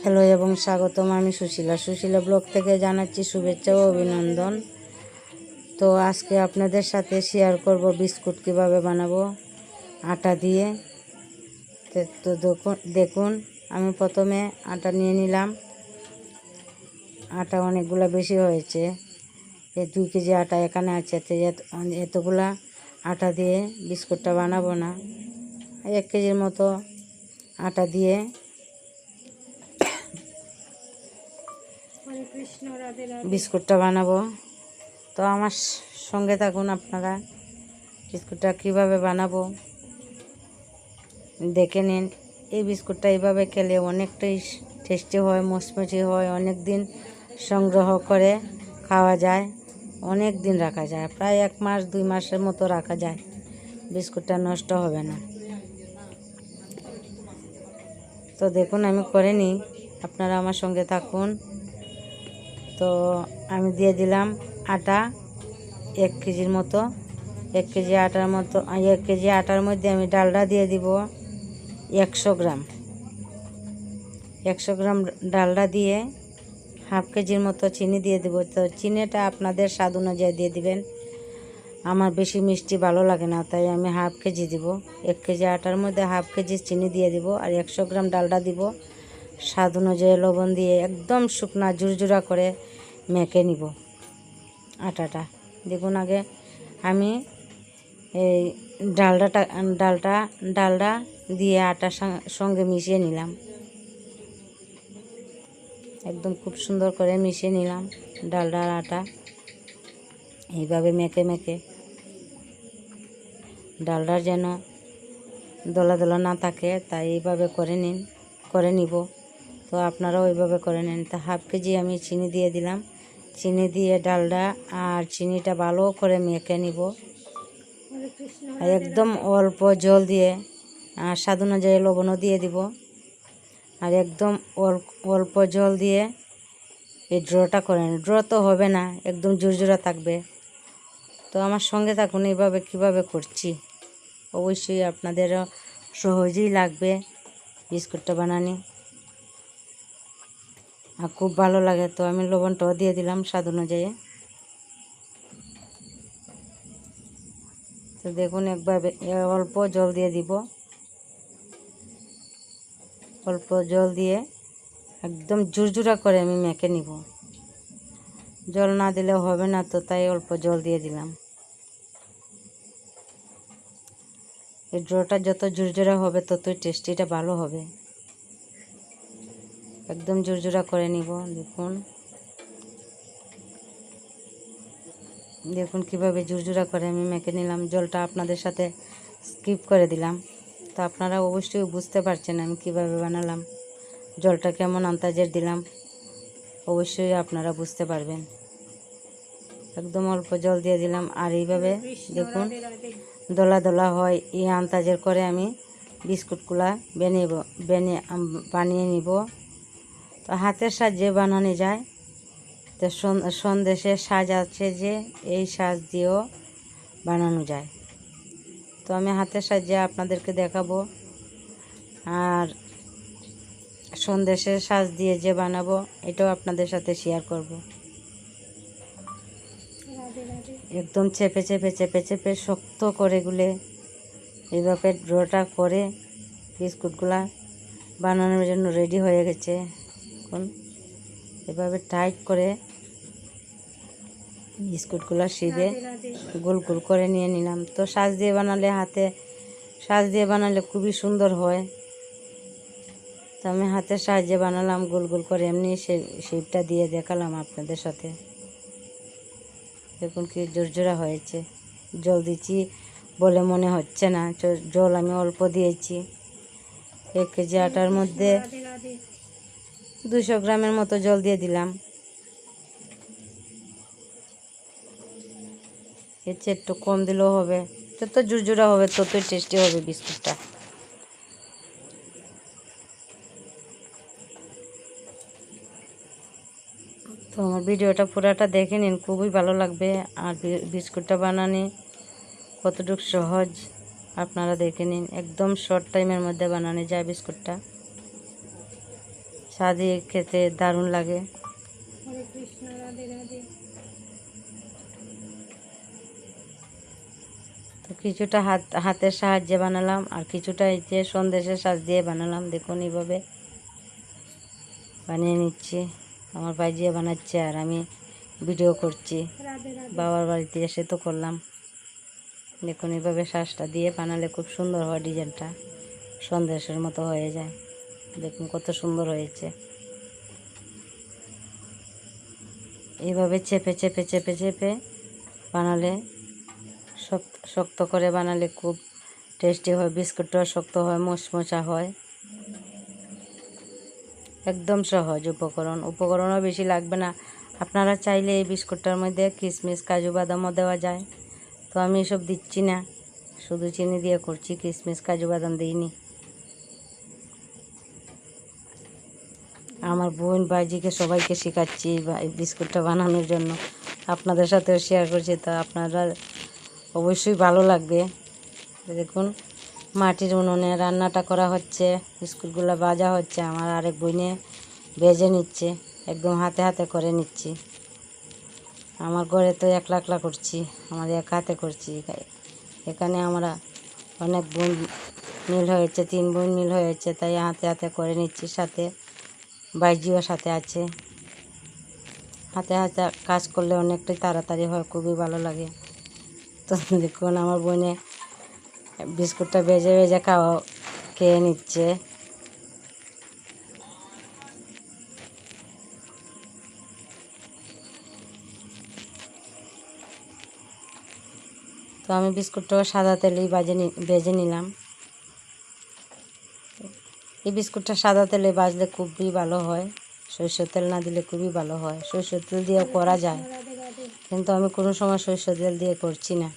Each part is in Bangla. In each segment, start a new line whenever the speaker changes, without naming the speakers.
হ্যালো এবং স্বাগতম। আমি সুশীলা ব্লগ থেকে জানাচ্ছি শুভেচ্ছা ও অভিনন্দন। তো আজকে আপনাদের সাথে শেয়ার করব বিস্কুট কিভাবে বানাবো আটা দিয়ে। তো দেখুন, আমি প্রথমে আটা নিয়ে নিলাম। আটা অনেকগুলো বেশি হয়েছে, 2 কেজি আটা এখানে আছে। এতগুলা আটা দিয়ে বিস্কুটটা বানাবো না, 1 কেজির মতো আটা দিয়ে বিস্কুটটা বানাবো। তো আমার সঙ্গে থাকুন, আপনারা বিস্কুটটা কিভাবে বানাবো দেখে নিন। এই বিস্কুটটা এইভাবে খেলে অনেকটাই টেস্টি হয়, মচমচে হয়, অনেক দিন সংগ্রহ করে খাওয়া যায়, অনেক দিন রাখা যায়, প্রায় 1 মাস 2 মাসের মতো রাখা যায়, বিস্কুটটা নষ্ট হবে না। তো দেখুন, আমি করে নিই, আপনারা আমার সঙ্গে থাকুন। তো আমি দিয়ে দিলাম আটা 1 কেজির মতো। 1 কেজি আটার মধ্যে আমি ডালডা দিয়ে দিব 100 গ্রাম। 100 গ্রাম ডালডা দিয়ে হাফ কেজির মতো চিনি দিয়ে দেব। তো চিনিটা আপনাদের স্বাদ অনুযায়ী দিয়ে দিবেন। আমার বেশি মিষ্টি ভালো লাগে না, তাই আমি হাফ কেজি দিব। 1 কেজি আটার মধ্যে হাফ কেজি চিনি দিয়ে দিব আর 100 গ্রাম ডালডা দিব। স্বাদ অনুযায়ী লবণ দিয়ে একদম শুকনা ঝুরঝুরা করে মেখে নিব আটাটা। দেখুন, আগে আমি এই ডালডা দিয়ে আটার সঙ্গে মিশিয়ে নিলাম, একদম খুব সুন্দর করে মিশিয়ে নিলাম ডালডা আর আটা। এইভাবে মেখে মেখে ডালডার যেন দলা দলা না থাকে, তাই এইভাবে করে নিব। তো আপনারাও ওইভাবে করে নিন। তো হাফ কেজি আমি চিনি দিয়ে দিলাম। চিনি দিয়ে ডালডা আর চিনিটা ভালো করে মেখে নিব। আর একদম অল্প জল দিয়ে আর স্বাদ অনুযায়ী লবণও দিয়ে দিব। আর একদম অল্প জল দিয়ে এই ড্রটা করেন। ড্র তো হবে না, একদম ঝুরঝুরা থাকবে। তো আমার সঙ্গে থাকুন, এইভাবে কিভাবে করছি। অবশ্যই আপনাদেরও সহজেই লাগবে বিস্কুটটা বানানি, আর খুব ভালো লাগে। তো আমি লবণটাও দিয়ে দিলাম স্বাদ অনুযায়ী। তো দেখুন, একভাবে অল্প জল দিয়ে দিব। অল্প জল দিয়ে একদম ঝুরঝুরা করে আমি মেখে নিব। জল না দিলে হবে না, তো তাই অল্প জল দিয়ে দিলাম। এই ড্রটা যত ঝুরঝুরা হবে ততই টেস্টিটা ভালো হবে। একদম ঝুরঝুরা করে নিব। দেখুন কিভাবে ঝুরঝুরা করে আমি মেখে নিলাম। জলটা আপনাদের সাথে স্কিপ করে দিলাম। তো আপনারা অবশ্যই বুঝতে পারছেন আমি কিভাবে বানালাম, জলটা কেমন আন্দাজের দিলাম, অবশ্যই আপনারা বুঝতে পারবেন। একদম অল্প জল দিয়ে দিলাম। আর এইভাবে দেখুন দলা দলা হয়, এই আন্দাজের করে আমি বিস্কুটগুলা বানিয়ে নিব। তো হাতের সাহায্যে বানানো যায়। তো সন্দেশের সাজ আছে যে, এই সাজ দিয়েও বানানো যায়। তো আমি হাতের সাহায্যে আপনাদেরকে দেখাবো। আর সন্দেশের সাজ দিয়ে যে বানাবো, এটাও আপনাদের সাথে শেয়ার করব। একদম চেপে চেপে চেপে চেপে শক্ত করে গুলে এইভাবে ড্রটা করে বিস্কুটগুলা বানানোর জন্য রেডি হয়ে গেছে। এখন এভাবে টাইট করে বিস্কুটগুলো শিবে গোল গোল করে নিয়ে নিলাম। তো সাজ দিয়ে বানালে খুবই সুন্দর হয়। তো আমি হাতের সাহায্যে বানালাম গোল গোল করে, এমনি শেপটা দিয়ে দেখালাম আপনাদের সাথে। দেখুন কি জোরজোড়া হয়েছে। জল দিচ্ছি বলে মনে হচ্ছে না, জল আমি অল্প দিয়েছি। 1 কেজি আটার মধ্যে 200 গ্রামের মতো জল দিয়ে দিলাম। এর চেয়ে একটু কম দিলেও হবে। যত জুরজুরা হবে ততই টেস্টি হবে বিস্কুটটা। তো আমার ভিডিওটা পুরাটা দেখে নিন, খুবই ভালো লাগবে। আর বিস্কুটটা বানানো কতটুকু সহজ আপনারা দেখে নিন। একদম শর্ট টাইমের মধ্যে বানানো যায় বিস্কুটটা। চা দিয়ে খেতে দারুণ লাগে।
হরে কৃষ্ণ, রাধে রাধে।
তো কিছুটা হাতের সাহায্যে বানালাম, আর কিছুটা এই যে সন্দেশের সাজ দিয়ে বানালাম। দেখুন এইভাবে বানিয়ে নিচ্ছি। আমার ভাইজিয়া বানাচ্ছে আর আমি ভিডিও করছি।
রাধে রাধে।
বাবার বাড়িতে এসে তো করলাম। দেখুন এইভাবে সাজটা দিয়ে বানালে খুব সুন্দর হয়, ডিজাইনটা সন্দেশের মতো হয়ে যায়। দেখুন কত সুন্দর হয়েছে। এইভাবে চেপে চেপে চেপে চেপে বানালে, শক্ত করে বানালে খুব টেস্টি হয়। বিস্কুটটাও শক্ত হয়, মচমচা হয়। একদম সহজ উপকরণও বেশি লাগবে না। আপনারা চাইলে এই বিস্কুটটার মধ্যে কিশমিশ, কাজু বাদামও দেওয়া যায়। তো আমি এসব দিচ্ছি না, শুধু চিনি দিয়ে করছি, কিশমিশ কাজু বাদাম দিইনি। আমার বোন ভাইজিকে সবাইকে শেখাচ্ছি এই বিস্কুটটা বানানোর জন্য। আপনাদের সাথেও শেয়ার করছি, তো আপনারা অবশ্যই ভালো লাগবে। দেখুন মাটির উনুনে রান্নাটা করা হচ্ছে, বিস্কুটগুলো ভাজা হচ্ছে। আমার আরেক বোনে ভেজে নিচ্ছে, একদম হাতে হাতে করে নিচ্ছি। আমার ঘরে তো একলা একলা করছি, আমার এক হাতে করছি। এখানে আমরা অনেক বোন মিল হয়েছে, 3 বোন মিল হয়েছে, তাই হাতে হাতে করে নিচ্ছি। সাথে বাইজিও সাথে আছে। হাতে হাতে কাজ করলে অনেকটাই তাড়াতাড়ি হয়, খুবই ভালো লাগে। তো দেখুন আমার বোনে বিস্কুটটা ভেজে ভেজে খেয়ে নিচ্ছে। তো আমি বিস্কুটটাও সাদা তেলেই ভেজে নিলাম। এই বিস্কুটটা সাদা তেলে ভাজলে খুবই ভালো হয়, সরষের তেল না দিলে খুবই ভালো হয়। সরষের তেল দিয়েও করা যায়,
রাধে রাধে।
কিন্তু আমি কোনো সময় সরষের তেল দিয়ে করছি না।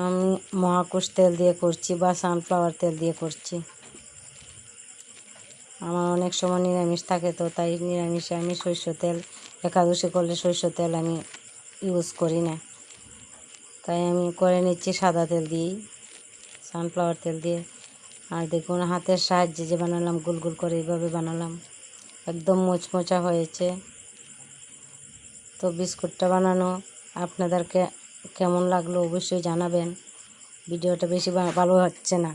আমি মহাকুশ তেল দিয়ে করছি বা সানফ্লাওয়ার তেল দিয়ে করছি। আমার অনেক সময় নিরামিষ থাকে, তো তাই নিরামিষে আমি সরষের তেল, একাদশী করলে সরষের তেল আমি ইউজ করি না। তাই আমি করে নিচ্ছি সাদা তেল দিয়েই, সানফ্লাওয়ার তেল দিয়ে। আর দেখুন হাতের সাহায্যে যে বানালাম, গোল গোল করে এইভাবে বানালাম, একদম মোচমোচা হয়েছে। তো বিস্কুটটা বানানো আপনাদেরকে কেমন লাগলো অবশ্যই জানাবেন। ভিডিওটা বেশি ভালো হচ্ছে না।